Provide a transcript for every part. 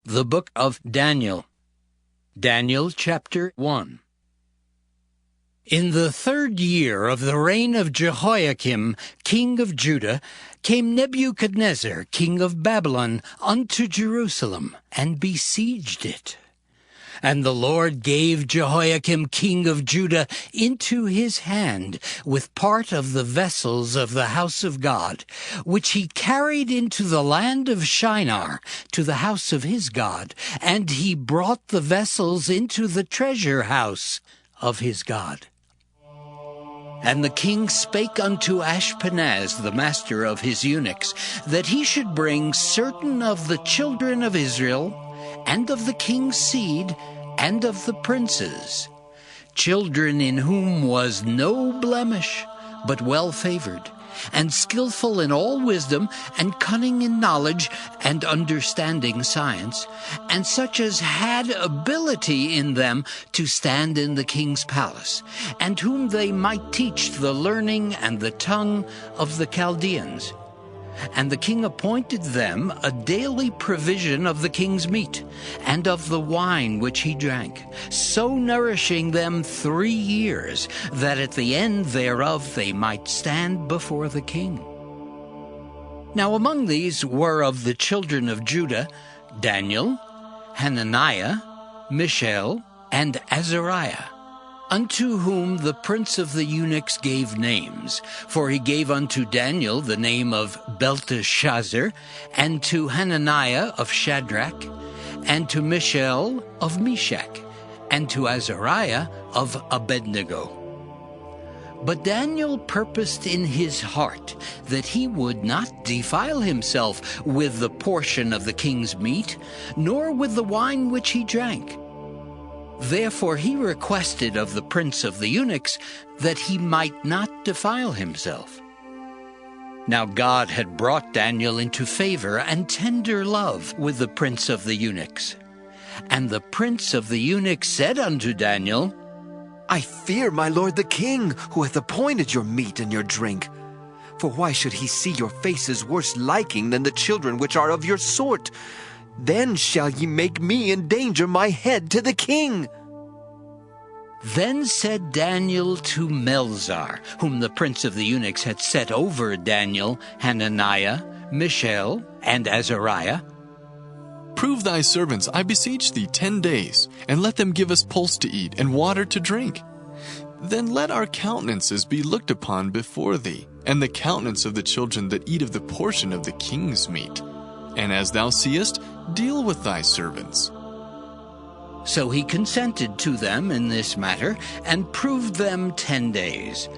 The Book of Daniel. Daniel chapter 1. In the 3rd year of the reign of Jehoiakim, king of Judah, came Nebuchadnezzar, king of Babylon, unto Jerusalem, and besieged it. And the Lord gave Jehoiakim, king of Judah, into his hand, with part of the vessels of the house of God, which he carried into the land of Shinar, to the house of his God, and he brought the vessels into the treasure house of his God. And the king spake unto Ashpenaz, the master of his eunuchs, that he should bring certain of the children of Israel, and of the king's seed, and of the princes, children in whom was no blemish, but well-favored, and skillful in all wisdom, and cunning in knowledge, and understanding science, and such as had ability in them to stand in the king's palace, and whom they might teach the learning and the tongue of the Chaldeans. And the king appointed them a daily provision of the king's meat, and of the wine which he drank, so nourishing them 3 years, that at the end thereof they might stand before the king. Now among these were of the children of Judah Daniel, Hananiah, Mishael, and Azariah, unto whom the prince of the eunuchs gave names. For he gave unto Daniel the name of Belteshazzar, and to Hananiah of Shadrach, and to Mishael of Meshach, and to Azariah of Abednego. But Daniel purposed in his heart that he would not defile himself with the portion of the king's meat, nor with the wine which he drank. Therefore he requested of the prince of the eunuchs that he might not defile himself. Now God had brought Daniel into favor and tender love with the prince of the eunuchs. And the prince of the eunuchs said unto Daniel, I fear my lord the king, who hath appointed your meat and your drink. For why should he see your faces worse liking than the children which are of your sort? Then shall ye make me endanger my head to the king. Then said Daniel to Melzar, whom the prince of the eunuchs had set over Daniel, Hananiah, Mishael, and Azariah, Prove thy servants, I beseech thee, 10 days, and let them give us pulse to eat and water to drink. Then let our countenances be looked upon before thee, and the countenance of the children that eat of the portion of the king's meat. And as thou seest, deal with thy servants. So he consented to them in this matter, and proved them 10 days.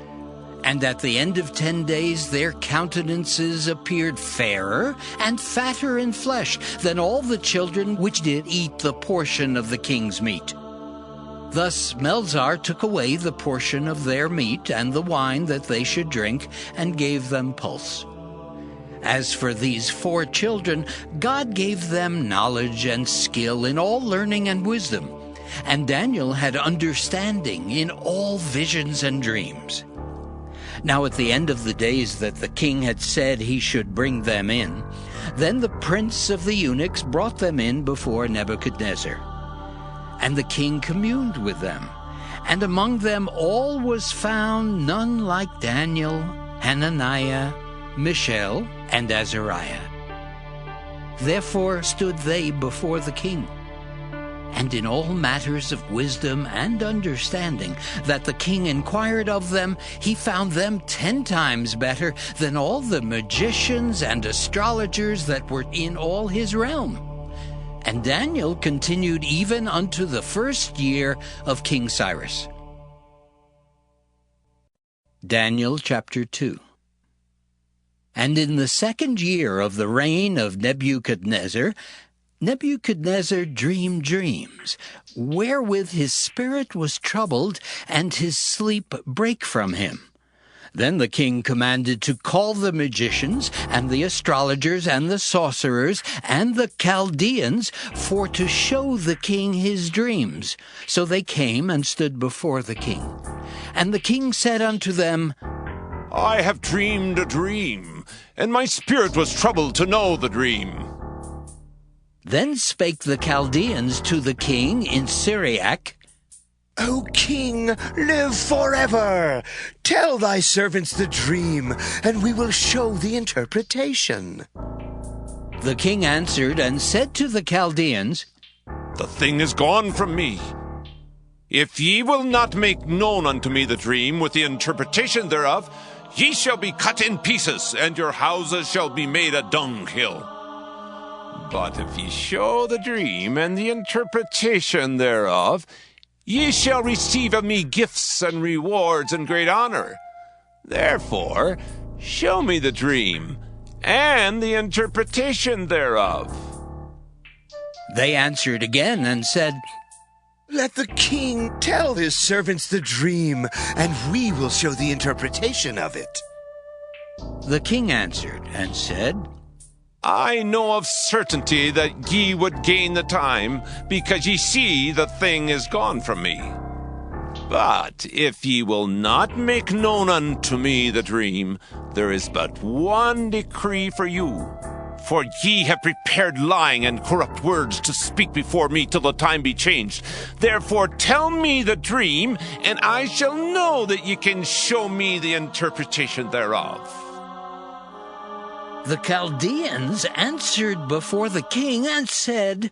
And at the end of 10 days their countenances appeared fairer and fatter in flesh than all the children which did eat the portion of the king's meat. Thus Melzar took away the portion of their meat and the wine that they should drink, and gave them pulse. As for these 4 children, God gave them knowledge and skill in all learning and wisdom, and Daniel had understanding in all visions and dreams. Now at the end of the days that the king had said he should bring them in, then the prince of the eunuchs brought them in before Nebuchadnezzar. And the king communed with them, and among them all was found none like Daniel, Hananiah, Mishael, and Azariah. Therefore stood they before the king. And in all matters of wisdom and understanding that the king inquired of them, he found them 10 times better than all the magicians and astrologers that were in all his realm. And Daniel continued even unto the 1st year of King Cyrus. Daniel chapter 2. And in the 2nd year of the reign of Nebuchadnezzar, Nebuchadnezzar dreamed dreams, wherewith his spirit was troubled, and his sleep brake from him. Then the king commanded to call the magicians, and the astrologers, and the sorcerers, and the Chaldeans, for to show the king his dreams. So they came and stood before the king. And the king said unto them, I have dreamed a dream, and my spirit was troubled to know the dream. Then spake the Chaldeans to the king in Syriac, O king, live forever! Tell thy servants the dream, and we will show the interpretation. The king answered and said to the Chaldeans, The thing is gone from me. If ye will not make known unto me the dream with the interpretation thereof, ye shall be cut in pieces, and your houses shall be made a dunghill. But if ye show the dream and the interpretation thereof, ye shall receive of me gifts and rewards and great honor. Therefore, show me the dream and the interpretation thereof. They answered again and said, Let the king tell his servants the dream, and we will show the interpretation of it. The king answered and said, I know of certainty that ye would gain the time, because ye see the thing is gone from me. But if ye will not make known unto me the dream, there is but one decree for you. For ye have prepared lying and corrupt words to speak before me till the time be changed. Therefore tell me the dream, and I shall know that ye can show me the interpretation thereof. The Chaldeans answered before the king and said,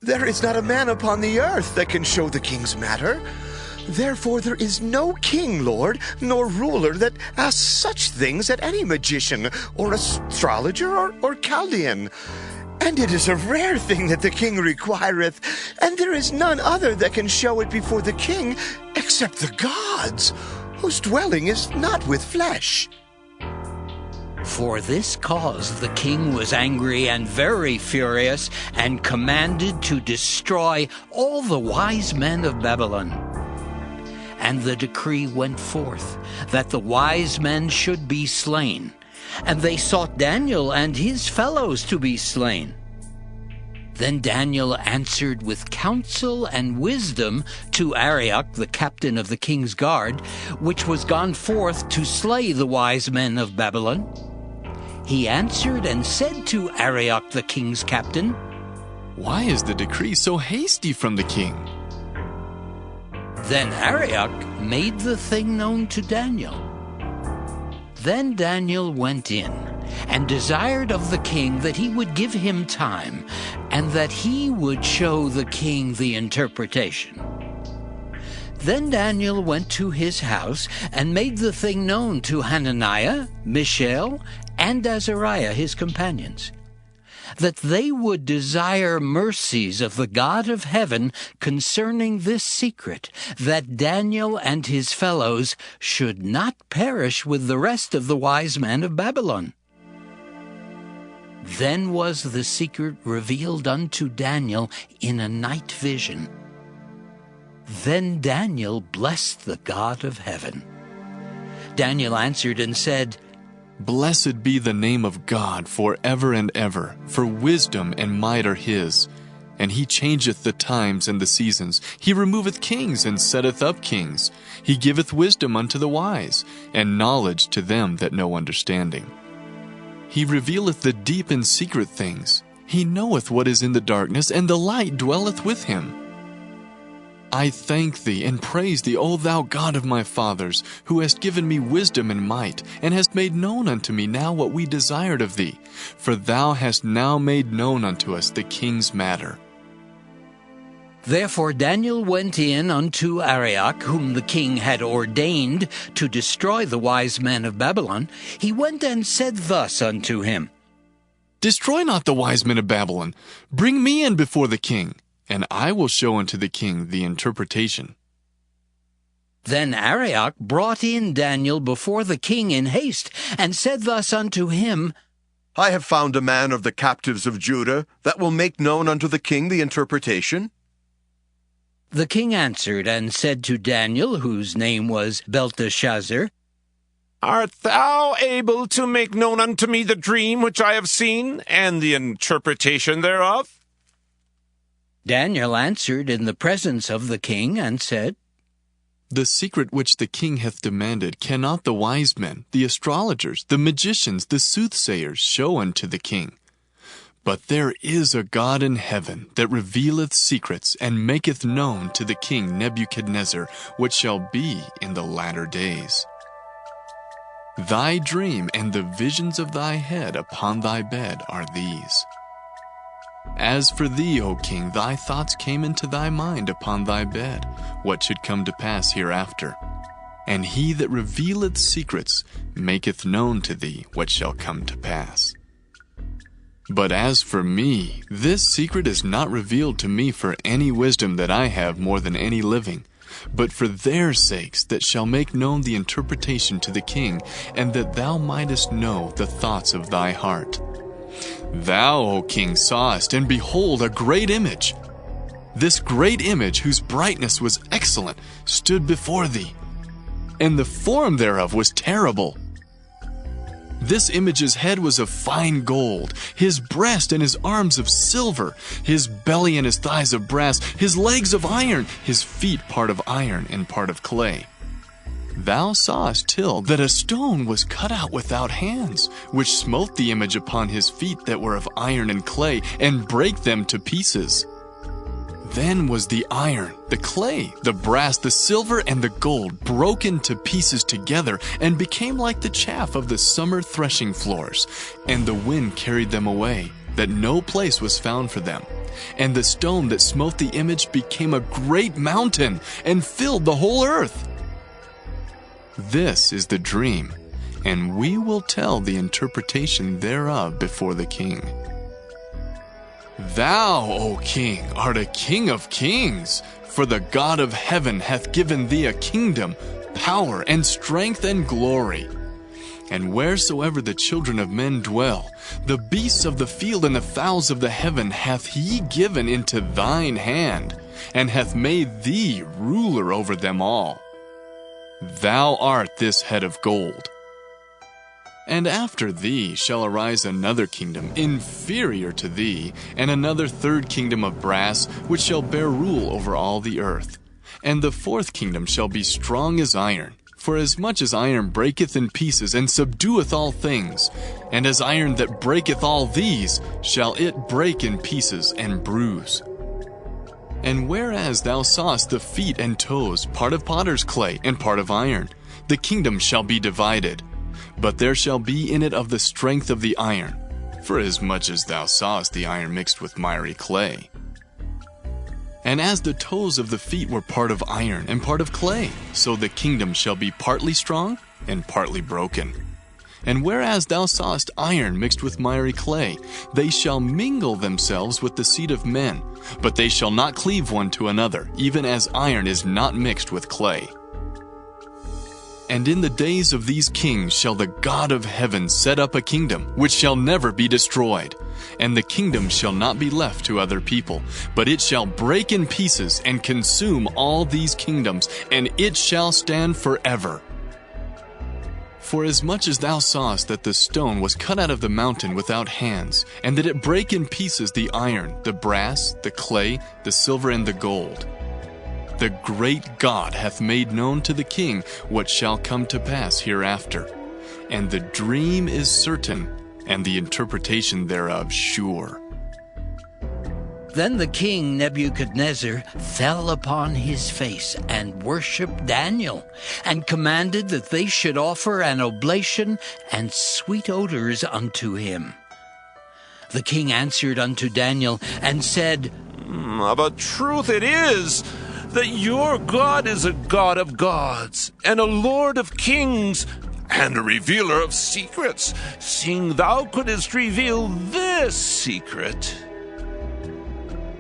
There is not a man upon the earth that can show the king's matter. Therefore there is no king, Lord, nor ruler that asks such things at any magician, or astrologer, or Chaldean. And it is a rare thing that the king requireth, and there is none other that can show it before the king, except the gods, whose dwelling is not with flesh. For this cause the king was angry and very furious, and commanded to destroy all the wise men of Babylon. And the decree went forth that the wise men should be slain, and they sought Daniel and his fellows to be slain. Then Daniel answered with counsel and wisdom to Arioch, the captain of the king's guard, which was gone forth to slay the wise men of Babylon. He answered and said to Arioch, the king's captain, Why is the decree so hasty from the king? Then Arioch made the thing known to Daniel. Then Daniel went in and desired of the king that he would give him time, and that he would show the king the interpretation. Then Daniel went to his house and made the thing known to Hananiah, Mishael, and Azariah his companions, that they would desire mercies of the God of heaven concerning this secret, that Daniel and his fellows should not perish with the rest of the wise men of Babylon. Then was the secret revealed unto Daniel in a night vision. Then Daniel blessed the God of heaven. Daniel answered and said, Blessed be the name of God forever and ever, for wisdom and might are his. And he changeth the times and the seasons. He removeth kings and setteth up kings. He giveth wisdom unto the wise, and knowledge to them that know understanding. He revealeth the deep and secret things. He knoweth what is in the darkness, and the light dwelleth with him. I thank thee and praise thee, O thou God of my fathers, who hast given me wisdom and might, and hast made known unto me now what we desired of thee. For thou hast now made known unto us the king's matter. Therefore Daniel went in unto Arioch, whom the king had ordained to destroy the wise men of Babylon. He went and said thus unto him, Destroy not the wise men of Babylon. Bring me in before the king, and I will show unto the king the interpretation. Then Arioch brought in Daniel before the king in haste, and said thus unto him, I have found a man of the captives of Judah that will make known unto the king the interpretation. The king answered and said to Daniel, whose name was Belteshazzar, Art thou able to make known unto me the dream which I have seen, and the interpretation thereof? Daniel answered in the presence of the king and said, The secret which the king hath demanded cannot the wise men, the astrologers, the magicians, the soothsayers show unto the king. But there is a God in heaven that revealeth secrets and maketh known to the king Nebuchadnezzar what shall be in the latter days. Thy dream and the visions of thy head upon thy bed are these. As for thee, O king, thy thoughts came into thy mind upon thy bed, what should come to pass hereafter. And he that revealeth secrets maketh known to thee what shall come to pass. But as for me, this secret is not revealed to me for any wisdom that I have more than any living, but for their sakes that shall make known the interpretation to the king, and that thou mightest know the thoughts of thy heart. Thou, O king, sawest, and behold, a great image. This great image, whose brightness was excellent, stood before thee, and the form thereof was terrible. This image's head was of fine gold, his breast and his arms of silver, his belly and his thighs of brass, his legs of iron, his feet part of iron and part of clay. Thou sawest till that a stone was cut out without hands, which smote the image upon his feet that were of iron and clay, and brake them to pieces. Then was the iron, the clay, the brass, the silver, and the gold broken to pieces together, and became like the chaff of the summer threshing floors. And the wind carried them away, that no place was found for them. And the stone that smote the image became a great mountain, and filled the whole earth. This is the dream, and we will tell the interpretation thereof before the king. Thou, O king, art a king of kings, for the God of heaven hath given thee a kingdom, power, and strength, and glory. And wheresoever the children of men dwell, the beasts of the field and the fowls of the heaven hath he given into thine hand, and hath made thee ruler over them all. Thou art this head of gold. And after thee shall arise another kingdom inferior to thee, and another third kingdom of brass, which shall bear rule over all the earth. And the fourth kingdom shall be strong as iron, for as much as iron breaketh in pieces, and subdueth all things, and as iron that breaketh all these, shall it break in pieces and bruise. And whereas thou sawest the feet and toes, part of potter's clay, and part of iron, the kingdom shall be divided. But there shall be in it of the strength of the iron, for as much as thou sawest the iron mixed with miry clay. And as the toes of the feet were part of iron and part of clay, so the kingdom shall be partly strong and partly broken. And whereas thou sawest iron mixed with miry clay, they shall mingle themselves with the seed of men, but they shall not cleave one to another, even as iron is not mixed with clay. And in the days of these kings shall the God of heaven set up a kingdom, which shall never be destroyed. And the kingdom shall not be left to other people, but it shall break in pieces and consume all these kingdoms, and it shall stand forever. For as much as thou sawest that the stone was cut out of the mountain without hands, and that it brake in pieces the iron, the brass, the clay, the silver, and the gold, the great God hath made known to the king what shall come to pass hereafter. And the dream is certain, and the interpretation thereof sure. Then the king Nebuchadnezzar fell upon his face and worshipped Daniel, and commanded that they should offer an oblation and sweet odors unto him. The king answered unto Daniel and said, Of a truth it is, that your God is a God of gods, and a Lord of kings, and a revealer of secrets, seeing thou couldst reveal this secret.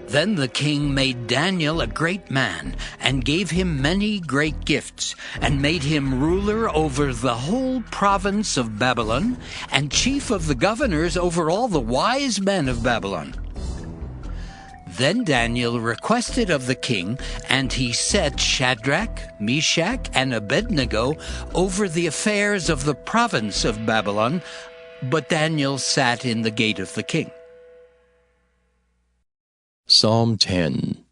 Then the king made Daniel a great man, and gave him many great gifts, and made him ruler over the whole province of Babylon, and chief of the governors over all the wise men of Babylon. Then Daniel requested of the king, and he set Shadrach, Meshach, and Abednego over the affairs of the province of Babylon, but Daniel sat in the gate of the king. Psalm 10.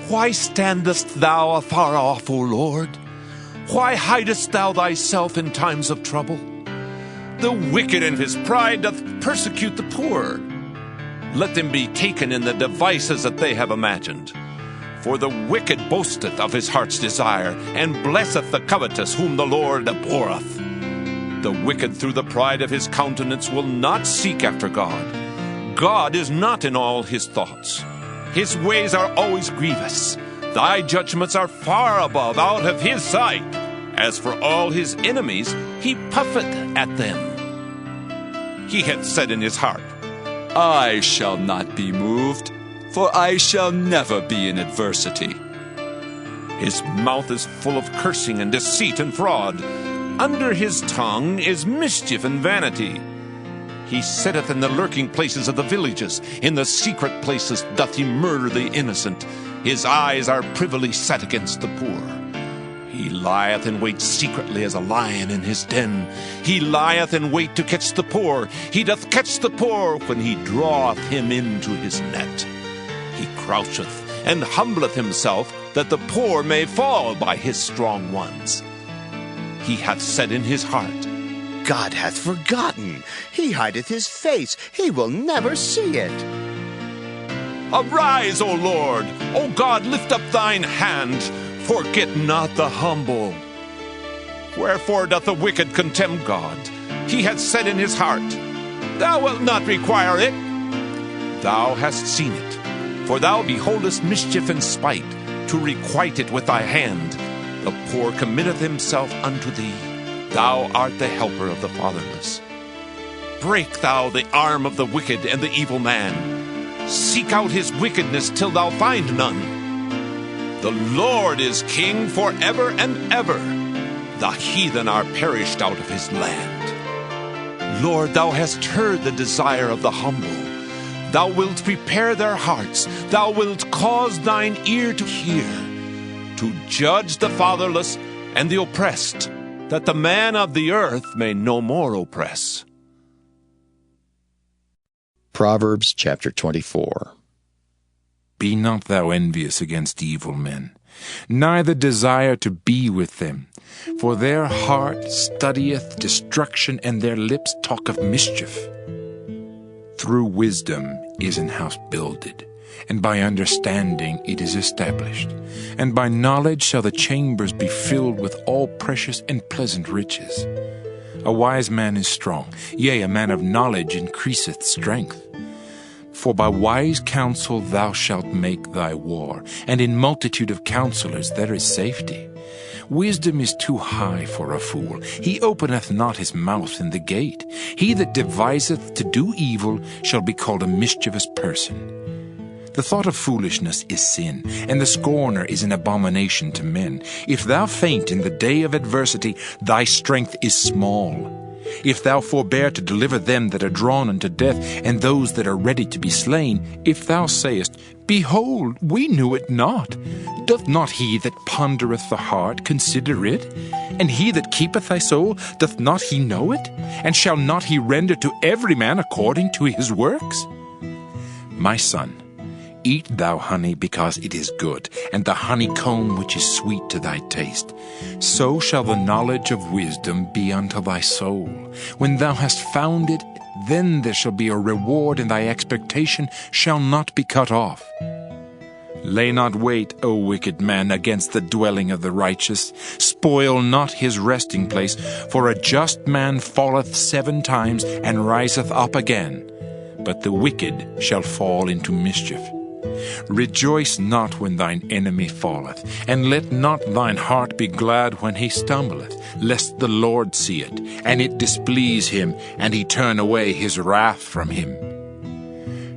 Why standest thou afar off, O Lord? Why hidest thou thyself in times of trouble? The wicked in his pride doth persecute the poor. Let them be taken in the devices that they have imagined. For the wicked boasteth of his heart's desire, and blesseth the covetous whom the Lord abhorreth. The wicked through the pride of his countenance will not seek after God. God is not in all his thoughts. His ways are always grievous. Thy judgments are far above out of his sight. As for all his enemies, he puffeth at them. He hath said in his heart, I shall not be moved, for I shall never be in adversity. His mouth is full of cursing and deceit and fraud. Under his tongue is mischief and vanity. He sitteth in the lurking places of the villages. In the secret places doth he murder the innocent. His eyes are privily set against the poor. He lieth in wait secretly as a lion in his den. He lieth in wait to catch the poor. He doth catch the poor when he draweth him into his net. He croucheth and humbleth himself, that the poor may fall by his strong ones. He hath said in his heart, God hath forgotten. He hideth his face. He will never see it. Arise, O Lord! O God, lift up thine hand. Forget not the humble. Wherefore doth the wicked contemn God? He hath said in his heart, Thou wilt not require it. Thou hast seen it, for thou beholdest mischief and spite, to requite it with thy hand. The poor committeth himself unto thee. Thou art the helper of the fatherless. Break thou the arm of the wicked and the evil man. Seek out his wickedness till thou find none. The Lord is king forever and ever. The heathen are perished out of his land. Lord, thou hast heard the desire of the humble. Thou wilt prepare their hearts. Thou wilt cause thine ear to hear, to judge the fatherless and the oppressed, that the man of the earth may no more oppress. Proverbs chapter 24. Be not thou envious against evil men, neither desire to be with them. For their heart studieth destruction, and their lips talk of mischief. Through wisdom is an house builded, and by understanding it is established. And by knowledge shall the chambers be filled with all precious and pleasant riches. A wise man is strong, yea, a man of knowledge increaseth strength. For by wise counsel thou shalt make thy war, and in multitude of counselors there is safety. Wisdom is too high for a fool. He openeth not his mouth in the gate. He that deviseth to do evil shall be called a mischievous person. The thought of foolishness is sin, and the scorner is an abomination to men. If thou faint in the day of adversity, thy strength is small. If thou forbear to deliver them that are drawn unto death, and those that are ready to be slain, if thou sayest, Behold, we knew it not, doth not he that pondereth the heart consider it? And he that keepeth thy soul, doth not he know it? And shall not he render to every man according to his works? My son, eat thou honey, because it is good, and the honeycomb which is sweet to thy taste. So shall the knowledge of wisdom be unto thy soul. When thou hast found it, then there shall be a reward, and thy expectation shall not be cut off. Lay not wait, O wicked man, against the dwelling of the righteous. Spoil not his resting place, for a just man falleth 7 times, and riseth up again. But the wicked shall fall into mischief. Rejoice not when thine enemy falleth, and let not thine heart be glad when he stumbleth, lest the Lord see it, and it displease him, and he turn away his wrath from him.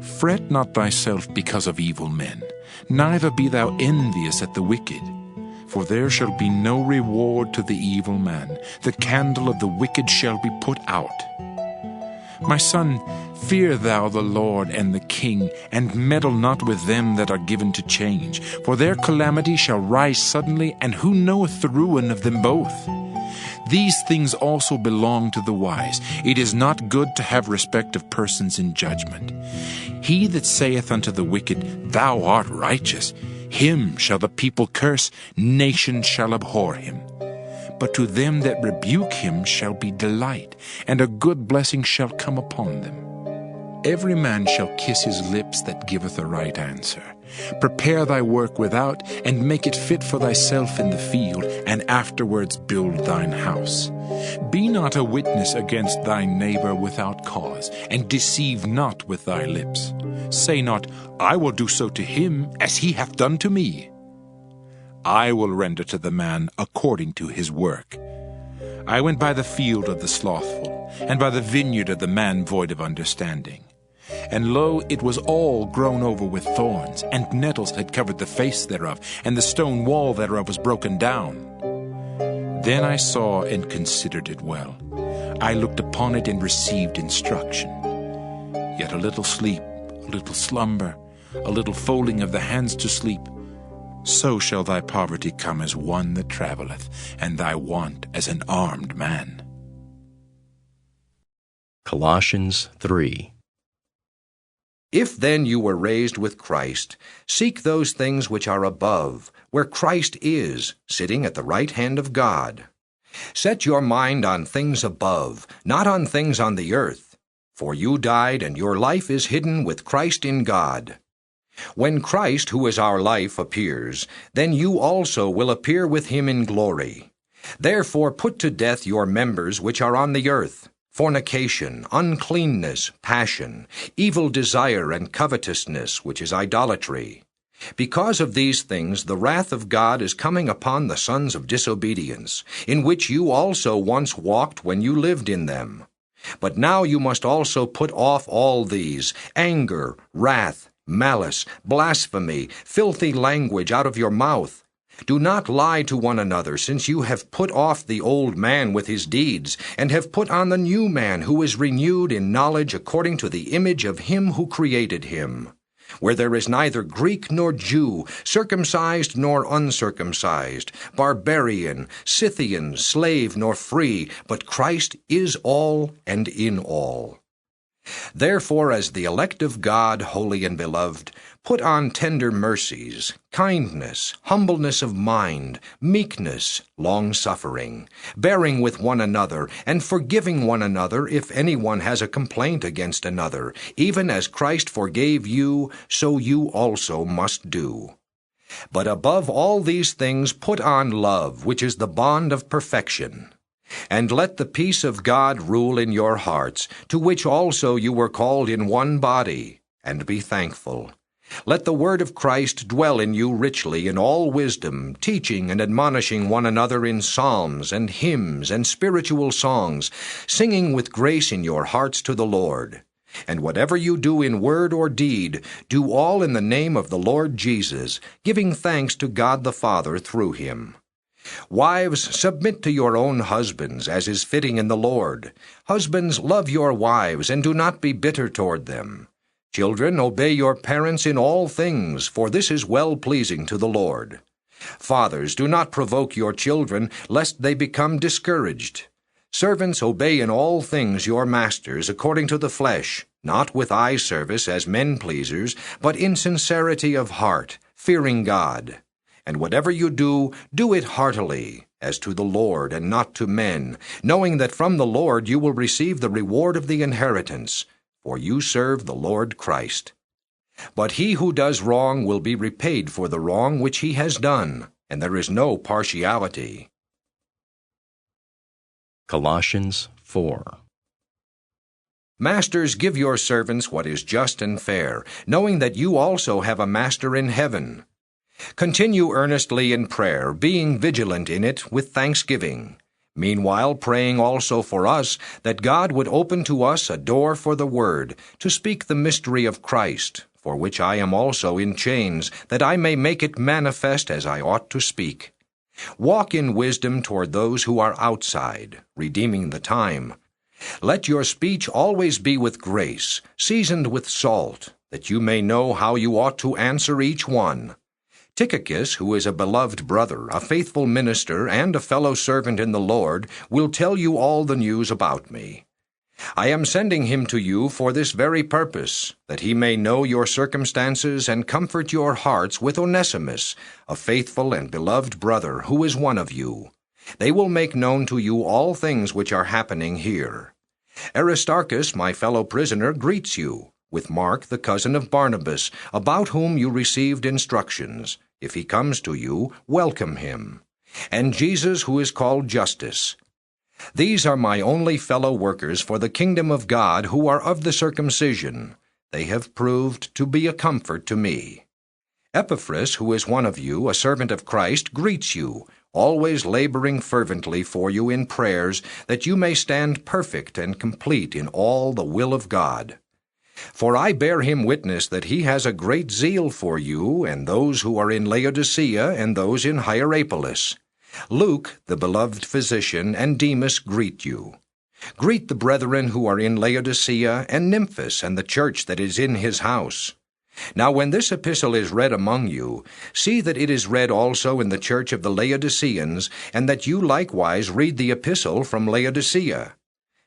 Fret not thyself because of evil men, neither be thou envious at the wicked. For there shall be no reward to the evil man. The candle of the wicked shall be put out. My son, fear thou the Lord and the king, and meddle not with them that are given to change. For their calamity shall rise suddenly, and who knoweth the ruin of them both? These things also belong to the wise. It is not good to have respect of persons in judgment. He that saith unto the wicked, Thou art righteous, him shall the people curse, nations shall abhor him. but to them that rebuke him shall be delight, and a good blessing shall come upon them. Every man shall kiss his lips that giveth a right answer. Prepare thy work without, and make it fit for thyself in the field, and afterwards build thine house. Be not a witness against thy neighbor without cause, and deceive not with thy lips. Say not, I will do so to him as he hath done to me. I will render to the man according to his work. I went by the field of the slothful, and by the vineyard of the man void of understanding. And lo, it was all grown over with thorns, and nettles had covered the face thereof, and the stone wall thereof was broken down. Then I saw and considered it well. I looked upon it and received instruction. Yet a little sleep, a little slumber, a little folding of the hands to sleep, so shall thy poverty come as one that travelleth, and thy want as an armed man. Colossians 3. If then you were raised with Christ, seek those things which are above, where Christ is, sitting at the right hand of God. Set your mind on things above, not on things on the earth. For you died, and your life is hidden with Christ in God. When Christ, who is our life, appears, then you also will appear with him in glory. Therefore put to death your members which are on the earth, fornication, uncleanness, passion, evil desire, and covetousness, which is idolatry. Because of these things the wrath of God is coming upon the sons of disobedience, in which you also once walked when you lived in them. But now you must also put off all these: anger, wrath, malice, blasphemy, filthy language out of your mouth. Do not lie to one another, since you have put off the old man with his deeds, and have put on the new man, who is renewed in knowledge according to the image of him who created him. Where there is neither Greek nor Jew, circumcised nor uncircumcised, barbarian, Scythian, slave nor free, but Christ is all and in all. Therefore, as the elect of God, holy and beloved, put on tender mercies, kindness, humbleness of mind, meekness, long-suffering, bearing with one another, and forgiving one another if anyone has a complaint against another. Even as Christ forgave you, so you also must do. But above all these things put on love, which is the bond of perfection. And let the peace of God rule in your hearts, to which also you were called in one body, and be thankful. Let the word of Christ dwell in you richly in all wisdom, teaching and admonishing one another in psalms and hymns and spiritual songs, singing with grace in your hearts to the Lord. And whatever you do in word or deed, do all in the name of the Lord Jesus, giving thanks to God the Father through him. Wives, submit to your own husbands, as is fitting in the Lord. Husbands, love your wives, and do not be bitter toward them. Children, obey your parents in all things, for this is well-pleasing to the Lord. Fathers, do not provoke your children, lest they become discouraged. Servants, obey in all things your masters according to the flesh, not with eye service as men-pleasers, but in sincerity of heart, fearing God. And whatever you do, do it heartily, as to the Lord and not to men, knowing that from the Lord you will receive the reward of the inheritance, for you serve the Lord Christ. But he who does wrong will be repaid for the wrong which he has done, and there is no partiality. Colossians 4. Masters, give your servants what is just and fair, knowing that you also have a master in heaven. Continue earnestly in prayer, being vigilant in it with thanksgiving. Meanwhile, praying also for us, that God would open to us a door for the word, to speak the mystery of Christ, for which I am also in chains, that I may make it manifest as I ought to speak. Walk in wisdom toward those who are outside, redeeming the time. Let your speech always be with grace, seasoned with salt, that you may know how you ought to answer each one. Tychicus, who is a beloved brother, a faithful minister, and a fellow servant in the Lord, will tell you all the news about me. I am sending him to you for this very purpose, that he may know your circumstances and comfort your hearts with Onesimus, a faithful and beloved brother, who is one of you. They will make known to you all things which are happening here. Aristarchus, my fellow prisoner, greets you, with Mark, the cousin of Barnabas, about whom you received instructions. If he comes to you, welcome him. And Jesus, who is called Justus. These are my only fellow workers for the kingdom of God, who are of the circumcision. They have proved to be a comfort to me. Epaphras, who is one of you, a servant of Christ, greets you, always laboring fervently for you in prayers, that you may stand perfect and complete in all the will of God. For I bear him witness that he has a great zeal for you, and those who are in Laodicea, and those in Hierapolis. Luke, the beloved physician, and Demas greet you. Greet the brethren who are in Laodicea, and Nymphas, and the church that is in his house. Now when this epistle is read among you, see that it is read also in the church of the Laodiceans, and that you likewise read the epistle from Laodicea.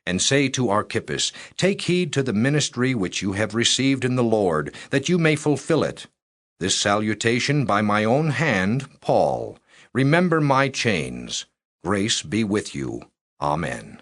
And say to Archippus, Take heed to the ministry which you have received in the Lord, that you may fulfill it. This salutation by my own hand, Paul. Remember my chains. Grace be with you. Amen.